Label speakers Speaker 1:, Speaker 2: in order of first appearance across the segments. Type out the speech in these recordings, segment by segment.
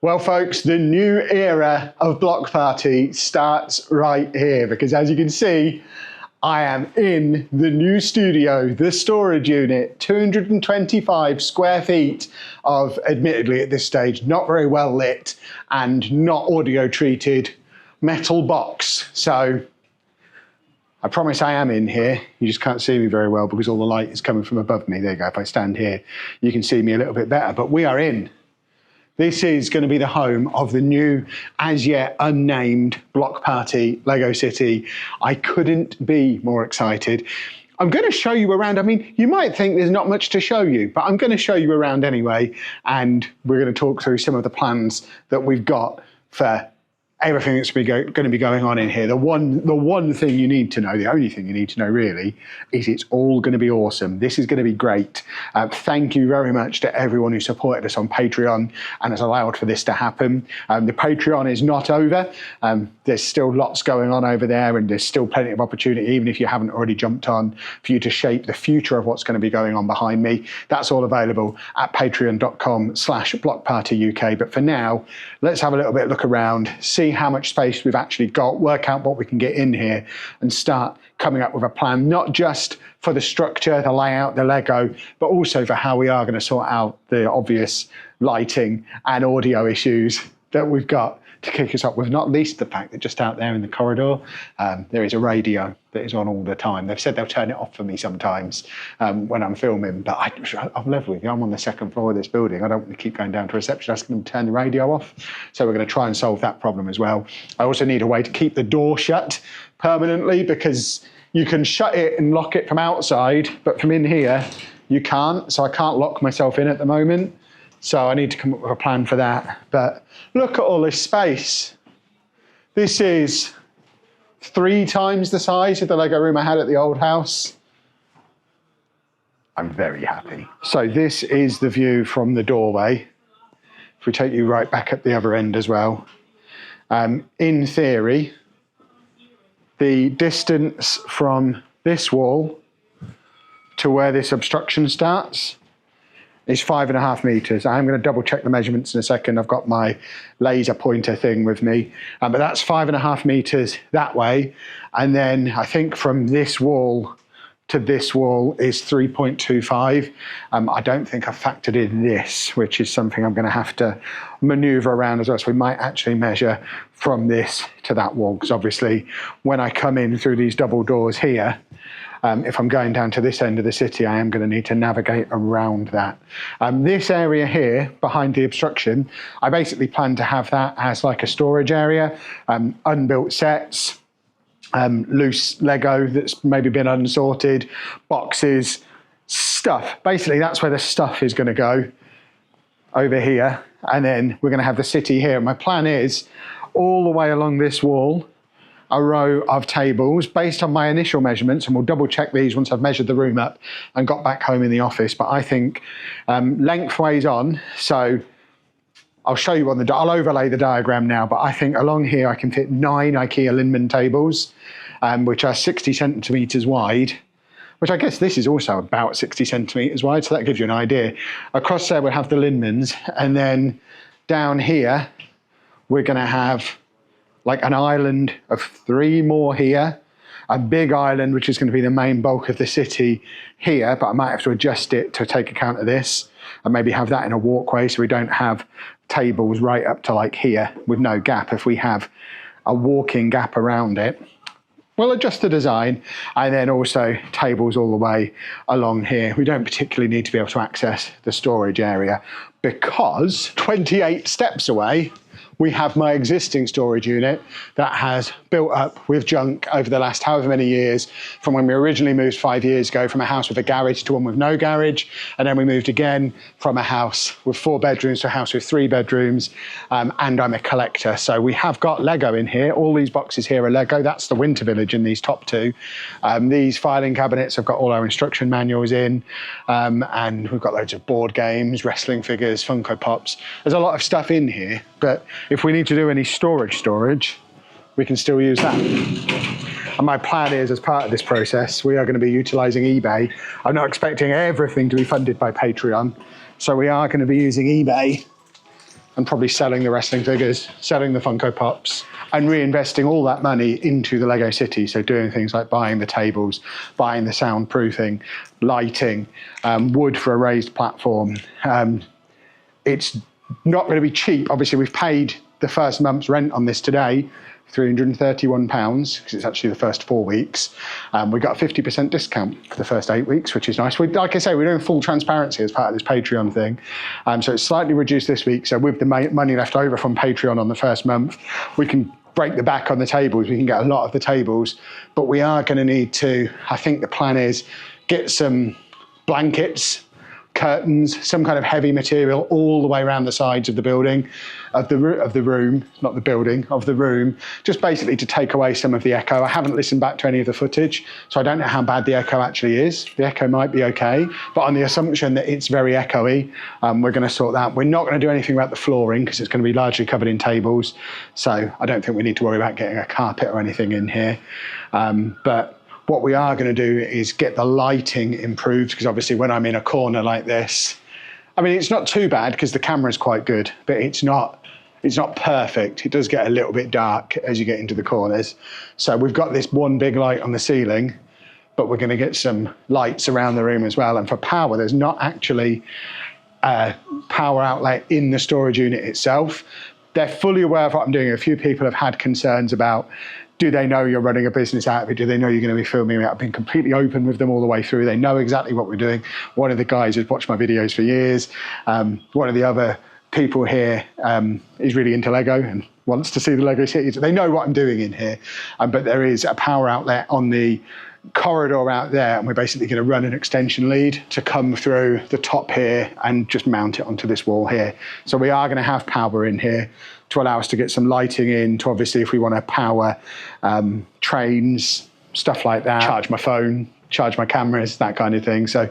Speaker 1: Well, folks, the new era of Block Party starts right here because, as you can see, I am in the new studio, the storage unit, 225 square feet of, admittedly at this stage, not very well lit and not audio treated metal box. So I promise I am in here. You just can't see me very well because all the light is coming from above me. There you go. If I stand here, you can see me a little bit better, but we are in. This is going to be the home of the new, as yet unnamed Block Party Lego City. I couldn't be more excited. I'm going to show you around. I mean, you might think there's not much to show you, but I'm going to show you around anyway. And we're going to talk through some of the plans that we've got for everything that's going to be going on in here. The one thing you need to know, the only thing you need to know really, is it's all going to be awesome. This is going to be great. Thank you very much to everyone who supported us on Patreon and has allowed for this to happen. The Patreon is not over. There's still lots going on over there and there's still plenty of opportunity, even if you haven't already jumped on, for you to shape the future of what's going to be going on behind me. That's all available at patreon.com/blockpartyuk. But for now, let's have a little bit look around, see how much space we've actually got, work out what we can get in here and start coming up with a plan, not just for the structure, the layout, the Lego, but also for how we are going to sort out the obvious lighting and audio issues that we've got to kick us up with, not least the fact that just out there in the corridor, there is a radio that is on all the time. They've said they'll turn it off for me sometimes when I'm filming, but I'm level with you. I'm on the second floor of this building. I don't want to keep going down to reception, asking them to turn the radio off. So we're going to try and solve that problem as well. I also need a way to keep the door shut permanently because you can shut it and lock it from outside, but from in here, you can't. So I can't lock myself in at the moment. So I need to come up with a plan for that. But look at all this space. This is 3 times the size of the Lego room I had at the old house. I'm very happy. So this is the view from the doorway. If we take you right back at the other end as well. In theory, the distance from this wall to where this obstruction starts is 5.5 meters. I'm going to double check the measurements in a second. I've got my laser pointer thing with me, but that's 5.5 meters that way. And then I think from this wall to this wall is 3.25. I don't think I've factored in this, which is something I'm going to have to maneuver around as well. So we might actually measure from this to that wall, because obviously when I come in through these double doors here, if I'm going down to this end of the city, I am going to need to navigate around that. This area here, behind the obstruction, I basically plan to have that as like a storage area, unbuilt sets, loose Lego that's maybe been unsorted, boxes, stuff. Basically, that's where the stuff is going to go, over here. And then we're going to have the city here. My plan is, all the way along this wall, a row of tables based on my initial measurements, and we'll double check these once I've measured the room up and got back home in the office. But I think lengthways on, so I'll show you on I'll overlay the diagram now, but I think along here I can fit 9 IKEA Lindemann tables, which are 60 centimeters wide, which I guess this is also about 60 centimeters wide, so that gives you an idea. Across there we'll have the Lindemans, and then down here we're going to have like an island of 3 more here, a big island, which is going to be the main bulk of the city here, but I might have to adjust it to take account of this, and maybe have that in a walkway so we don't have tables right up to like here with no gap. If we have a walking gap around it, we'll adjust the design, and then also tables all the way along here. We don't particularly need to be able to access the storage area because 28 steps away, we have my existing storage unit that has built up with junk over the last however many years, from when we originally moved 5 years ago from a house with a garage to one with no garage. And then we moved again from a house with 4 bedrooms to a house with 3 bedrooms. And I'm a collector. So we have got Lego in here. All these boxes here are Lego. That's the Winter Village in these top 2. These filing cabinets have got all our instruction manuals in. And we've got loads of board games, wrestling figures, Funko Pops. There's a lot of stuff in here, but if we need to do any storage, we can still use that. And my plan is, as part of this process, we are going to be utilising eBay. I'm not expecting everything to be funded by Patreon, so we are going to be using eBay and probably selling the wrestling figures, selling the Funko Pops, and reinvesting all that money into the Lego City. So doing things like buying the tables, buying the soundproofing, lighting, wood for a raised platform. It's not going to be cheap. Obviously, we've paid the first month's rent on this today, £331, because it's actually the first 4 weeks. We got a 50% discount for the first 8 weeks, which is nice. Like I say, we're doing full transparency as part of this Patreon thing. So it's slightly reduced this week. So with the money left over from Patreon on the first month, we can break the back on the tables. We can get a lot of the tables, but we are going to need to, I think the plan is, get some blankets, curtains, some kind of heavy material all the way around the sides of the building, of the room, not the building, of the room, just basically to take away some of the echo. I haven't listened back to any of the footage, so I don't know how bad the echo actually is. The echo might be okay, but on the assumption that it's very echoey, we're going to sort that. We're not going to do anything about the flooring because it's going to be largely covered in tables, so I don't think we need to worry about getting a carpet or anything in here. But what we are going to do is get the lighting improved, because obviously when I'm in a corner like this, I mean, it's not too bad because the camera's quite good, but it's not perfect. It does get a little bit dark as you get into the corners. So we've got this one big light on the ceiling, but we're going to get some lights around the room as well. And for power, there's not actually a power outlet in the storage unit itself. They're fully aware of what I'm doing. A few people have had concerns about, do they know you're running a business out of it? Do they know you're going to be filming it? I've been completely open with them all the way through. They know exactly what we're doing. One of the guys has watched my videos for years. One of the other people here is really into Lego and wants to see the Lego City. So they know what I'm doing in here. But there is a power outlet on the corridor out there, and we're basically going to run an extension lead to come through the top here and just mount it onto this wall here. So we are going to have power in here to allow us to get some lighting in, to obviously if we want to power trains, stuff like that, charge my phone, charge my cameras, that kind of thing. So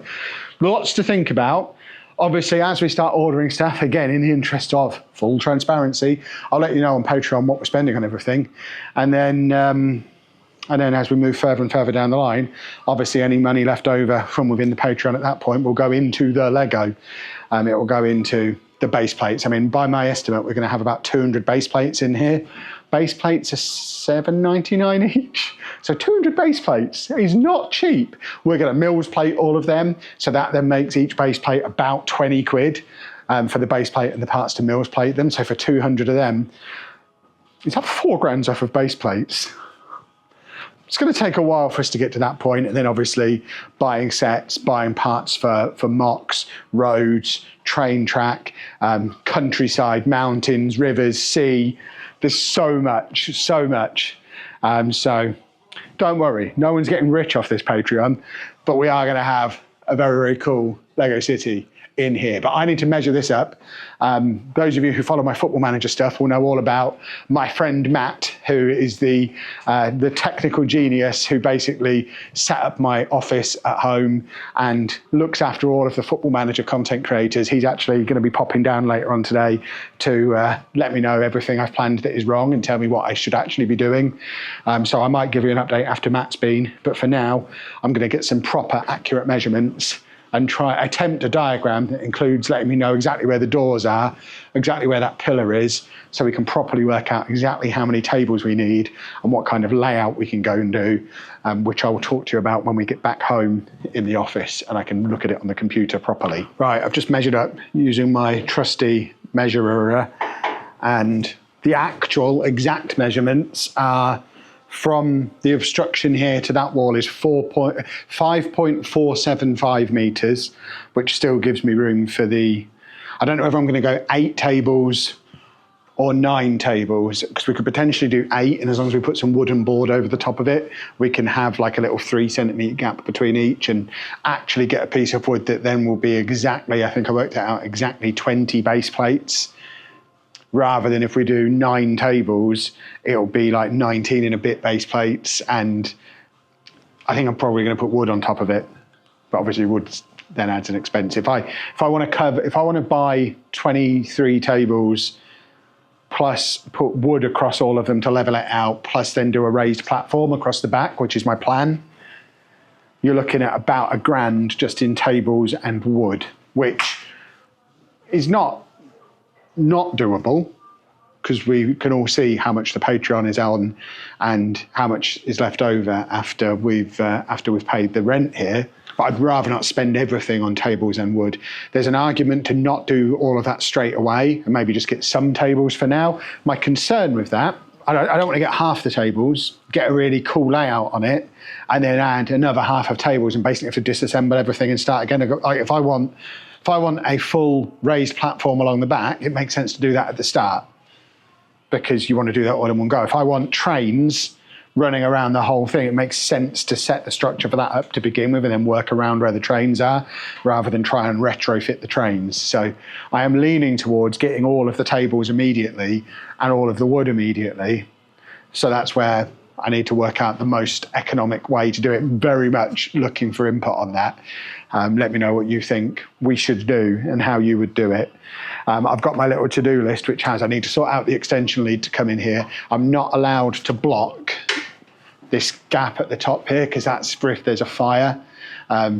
Speaker 1: lots to think about. Obviously, as we start ordering stuff, again, in the interest of full transparency, I'll let you know on Patreon what we're spending on everything. And then as we move further and further down the line, obviously any money left over from within the Patreon at that point will go into the Lego. It will go into the base plates. I mean, by my estimate, we're going to have about 200 base plates in here. Base plates are $7.99 each. So 200 base plates is not cheap. We're going to Mills plate all of them. So that then makes each base plate about 20 quid for the base plate and the parts to Mills plate them. So for 200 of them, it's up 4 grand off of base plates. It's going to take a while for us to get to that point, and then obviously buying sets, buying parts for mocks, roads, train track, countryside, mountains, rivers, sea. There's so much. So don't worry, no one's getting rich off this Patreon, but we are going to have a very, very cool Lego City in here. But I need to measure this up. Those of you who follow my Football Manager stuff will know all about my friend Matt, who is the technical genius who basically set up my office at home and looks after all of the Football Manager content creators. He's actually going to be popping down later on today to let me know everything I've planned that is wrong and tell me what I should actually be doing. So I might give you an update after Matt's been, but for now, I'm going to get some proper accurate measurements and attempt a diagram that includes letting me know exactly where the doors are, exactly where that pillar is, so we can properly work out exactly how many tables we need and what kind of layout we can go and do, which I will talk to you about when we get back home in the office and I can look at it on the computer properly. Right, I've just measured up using my trusty measurer, and the actual exact measurements are from the obstruction here to that wall is 5.475 metres, which still gives me room for I don't know whether I'm going to go 8 tables or 9 tables, because we could potentially do 8, and as long as we put some wooden board over the top of it, we can have like a little 3 centimetre gap between each and actually get a piece of wood that then will be exactly, I think I worked it out, exactly 20 base plates. Rather than if we do 9 tables, it'll be like 19 and a bit base plates. And I think I'm probably going to put wood on top of it. But obviously wood then adds an expense. If I want to buy 23 tables plus put wood across all of them to level it out, plus then do a raised platform across the back, which is my plan, you're looking at about £1,000 just in tables and wood, which is not not doable, because we can all see how much the Patreon is on and how much is left over after we've paid the rent here. But I'd rather not spend everything on tables and wood. There's an argument to not do all of that straight away and maybe just get some tables for now. My concern with that, I don't want to get half the tables, get a really cool layout on it, and then add another half of tables and basically have to disassemble everything and start again. Like if I want a full raised platform along the back, it makes sense to do that at the start, because you want to do that all in one go. If I want trains running around the whole thing, it makes sense to set the structure for that up to begin with and then work around where the trains are, rather than try and retrofit the trains. So I am leaning towards getting all of the tables immediately and all of the wood immediately. So that's where I need to work out the most economic way to do it. Very much looking for input on that. Let me know what you think we should do and how you would do it. I've got my little to-do list, which has, I need to sort out the extension lead to come in here. I'm not allowed to block this gap at the top here, because that's for if there's a fire.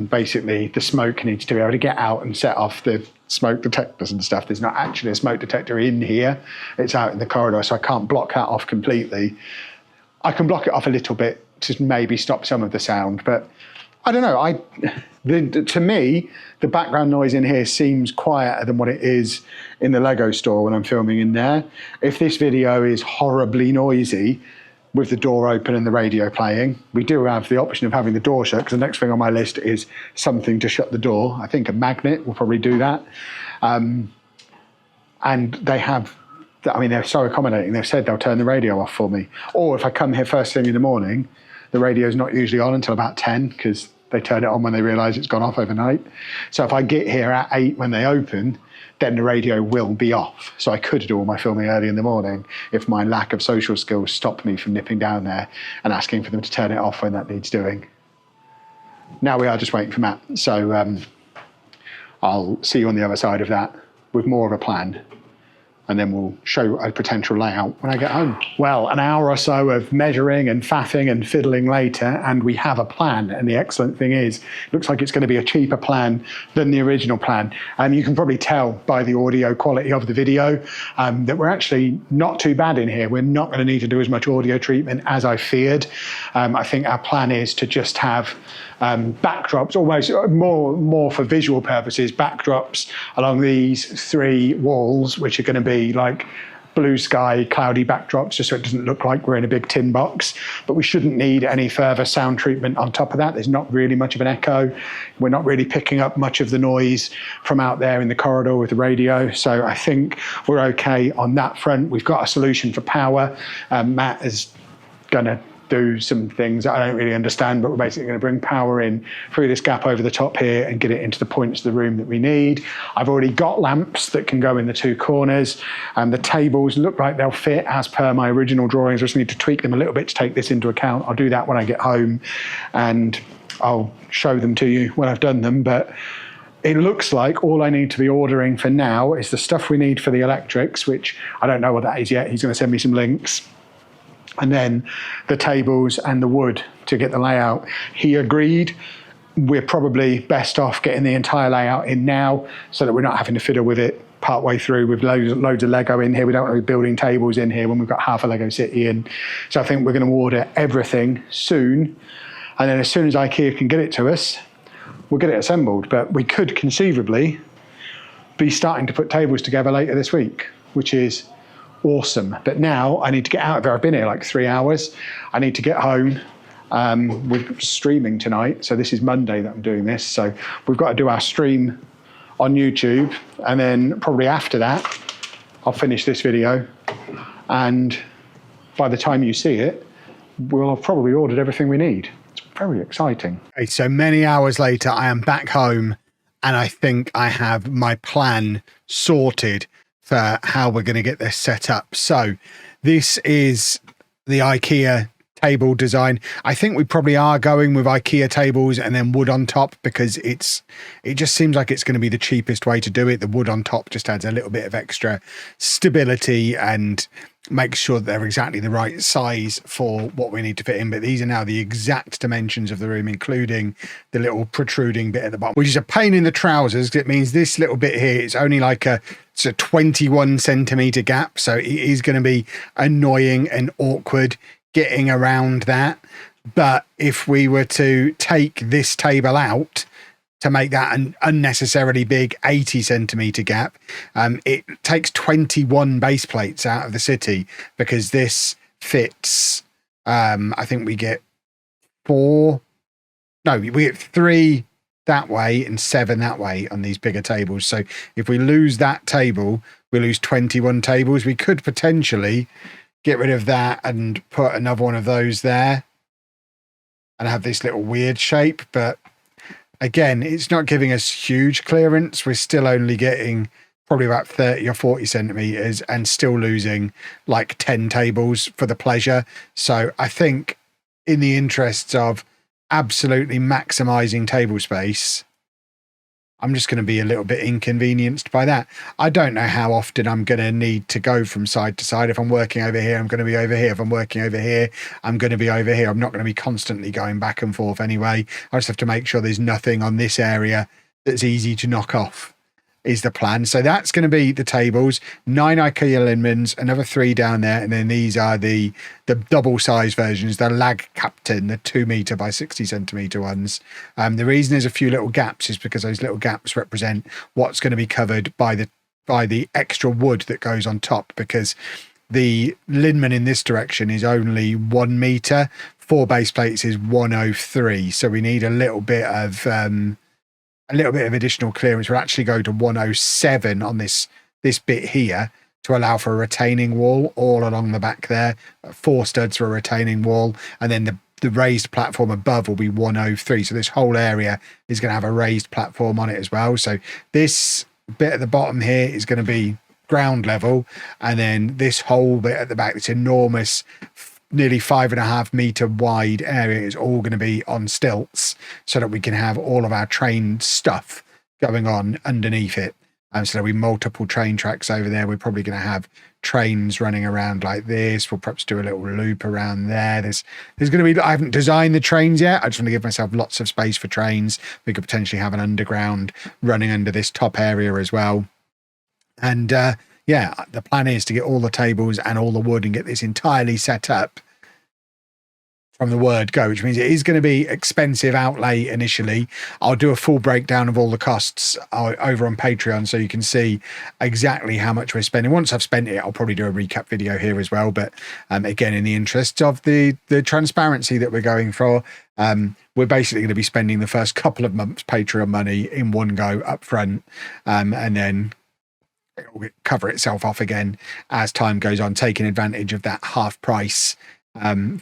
Speaker 1: Basically, the smoke needs to be able to get out and set off the smoke detectors and stuff. There's not actually a smoke detector in here. It's out in the corridor, so I can't block that off completely. I can block it off a little bit to maybe stop some of the sound, but I don't know. To me, the background noise in here seems quieter than what it is in the Lego store when I'm filming in there. If this video is horribly noisy with the door open and the radio playing, we do have the option of having the door shut, because the next thing on my list is something to shut the door. I think a magnet will probably do that. And they have, I mean, they're so accommodating. They've said they'll turn the radio off for me. Or if I come here first thing in the morning, the radio's not usually on until about 10, because they turn it on when they realise it's gone off overnight. So if I get here at 8 when they open, then the radio will be off. So I could do all my filming early in the morning if my lack of social skills stopped me from nipping down there and asking for them to turn it off when that needs doing. Now we are just waiting for Matt. So I'll see you on the other side of that with more of a plan. And then we'll show a potential layout when I get home. Well, an hour or so of measuring and faffing and fiddling later, and we have a plan. And the excellent thing is, it looks like it's going to be a cheaper plan than the original plan. You can probably tell by the audio quality of the video that we're actually not too bad in here. We're not going to need to do as much audio treatment as I feared. I think our plan is to just have backdrops, almost more for visual purposes, backdrops along these 3 walls, which are going to be like blue sky, cloudy backdrops, just so it doesn't look like we're in a big tin box. But we shouldn't need any further sound treatment on top of that. There's not really much of an echo. We're not really picking up much of the noise from out there in the corridor with the radio. So I think we're okay on that front. We've got a solution for power. Matt is going to do some things that I don't really understand, but we're basically going to bring power in through this gap over the top here and get it into the points of the room that we need. I've already got lamps that can go in the 2 corners, and the tables look like they'll fit as per my original drawings. I just need to tweak them a little bit to take this into account. I'll do that when I get home, and I'll show them to you when I've done them. But it looks like all I need to be ordering for now is the stuff we need for the electrics, which I don't know what that is yet. He's going to send me some links. And then the tables and the wood to get the layout. He agreed we're probably best off getting the entire layout in now, so that we're not having to fiddle with it partway through with loads of Lego in here. We don't want to be building tables in here when we've got half a Lego City in. So I think we're going to order everything soon. And then as soon as IKEA can get it to us, we'll get it assembled. But we could conceivably be starting to put tables together later this week, which is awesome. But now I need to get out of there. I've been here like 3 hours. I need to get home. We're streaming tonight, so this is Monday that I'm doing this. So we've got to do our stream on YouTube, and then probably after that, I'll finish this video. And by the time you see it, we'll have probably ordered everything we need. It's very exciting. Okay, so many hours later, I am back home, and I think I have my plan sorted for how we're going to get this set up. So this is the IKEA table design. I think we probably are going with IKEA tables and then wood on top, because it just seems like it's going to be the cheapest way to do it. The wood on top just adds a little bit of extra stability and makes sure that they're exactly the right size for what we need to fit in. But these are now the exact dimensions of the room, including the little protruding bit at the bottom, which is a pain in the trousers. It means this little bit here is only like it's a 21 centimeter gap, so it is going to be annoying and awkward getting around that. But if we were to take this table out to make that an unnecessarily big 80 centimeter gap, it takes 21 base plates out of the city, because this fits, I think we get we get 3 that way and 7 that way on these bigger tables. So if we lose that table, we lose 21 tables. We could potentially get rid of that and put another one of those there and have this little weird shape. But again, it's not giving us huge clearance. We're still only getting probably about 30 or 40 centimeters and still losing like 10 tables for the pleasure. So I think in the interests of absolutely maximizing table space, I'm just going to be a little bit inconvenienced by that. I don't know how often I'm going to need to go from side to side. If I'm working over here, I'm going to be over here. If I'm working over here, I'm going to be over here. I'm not going to be constantly going back and forth anyway. I just have to make sure there's nothing on this area that's easy to knock off, is the plan. So that's going to be the tables, 9 IKEA liniments, another 3 down there, and then these are the double size versions, the lag captain, the 2 meter by 60 centimeter ones. The reason there's a few little gaps is because those little gaps represent what's going to be covered by the extra wood that goes on top, because the liniment in this direction is only 1 meter, 4 base plates is 103, so we need a little bit of additional clearance. We'll actually go to 107 on this bit here to allow for a retaining wall all along the back there, 4 studs for a retaining wall, and then the raised platform above will be 103. So this whole area is going to have a raised platform on it as well. So this bit at the bottom here is going to be ground level, and then this whole bit at the back, this enormous nearly 5.5 meter wide area, is all going to be on stilts, so that we can have all of our train stuff going on underneath it. So there'll be multiple train tracks over there. We're probably going to have trains running around like this. We'll perhaps do a little loop around there. There's going to be, I haven't designed the trains yet. I just want to give myself lots of space for trains. We could potentially have an underground running under this top area as well. And yeah, the plan is to get all the tables and all the wood and get this entirely set up from the word go, which means it is going to be expensive outlay initially. I'll do a full breakdown of all the costs over on Patreon, so you can see exactly how much we're spending. Once I've spent it, I'll probably do a recap video here as well. But again, in the interest of the transparency that we're going for, we're basically going to be spending the first couple of months Patreon money in one go up front, and then it will cover itself off again as time goes on, taking advantage of that half price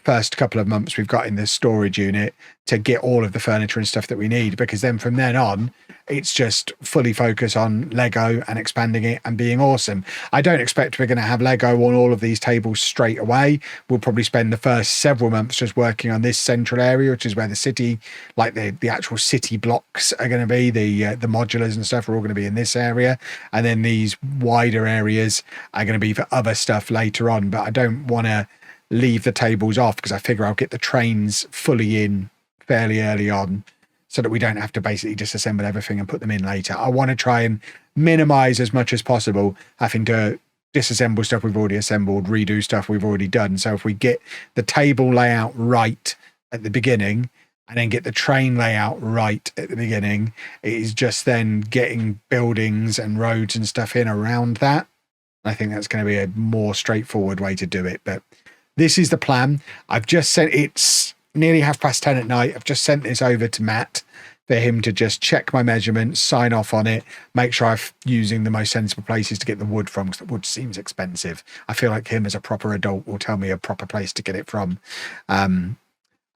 Speaker 1: first couple of months we've got in the storage unit to get all of the furniture and stuff that we need, because then from then on it's just fully focus on Lego and expanding it and being awesome. I don't expect we're going to have Lego on all of these tables straight away. We'll probably spend the first several months just working on this central area, which is where the city, like the actual city blocks are going to be, the modulars and stuff are all going to be in this area, and then these wider areas are going to be for other stuff later on. But I don't want to leave the tables off, because I figure I'll get the trains fully in fairly early on, so that we don't have to basically disassemble everything and put them in later. I want to try and minimize as much as possible having to disassemble stuff we've already assembled, redo stuff we've already done. So if we get the table layout right at the beginning and then get the train layout right at the beginning, it is just then getting buildings and roads and stuff in around that. I think that's going to be a more straightforward way to do it. But this is the plan. I've just sent, it's nearly 10:30 at night. I've just sent this over to Matt for him to just check my measurements, sign off on it, make sure I'm using the most sensible places to get the wood from, because the wood seems expensive. I feel like him as a proper adult will tell me a proper place to get it from. And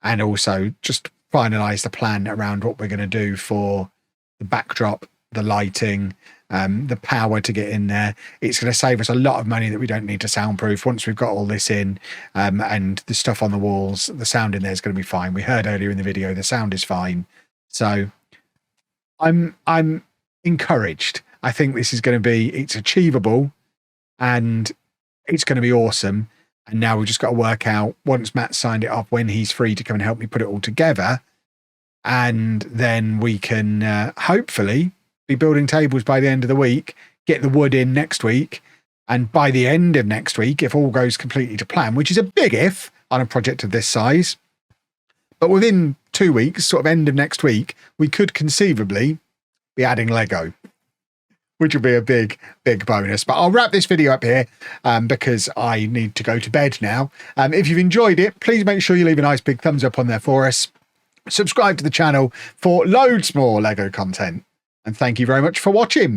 Speaker 1: also just finalize the plan around what we're going to do for the backdrop, the lighting, the power to get in there. It's going to save us a lot of money that we don't need to soundproof once we've got all this in, and the stuff on the walls. The sound in there is going to be fine. We heard earlier in the video the sound is fine, so I'm encouraged. I think this is going to be, it's achievable and it's going to be awesome. And now we've just got to work out, once Matt signed it off, when he's free to come and help me put it all together. And then we can hopefully be building tables by the end of the week, get the wood in next week. And by the end of next week, if all goes completely to plan, which is a big if on a project of this size, but within 2 weeks, sort of end of next week, we could conceivably be adding Lego, which will be a big, big bonus. But I'll wrap this video up here because I need to go to bed now. If you've enjoyed it, please make sure you leave a nice big thumbs up on there for us. Subscribe to the channel for loads more Lego content. And thank you very much for watching.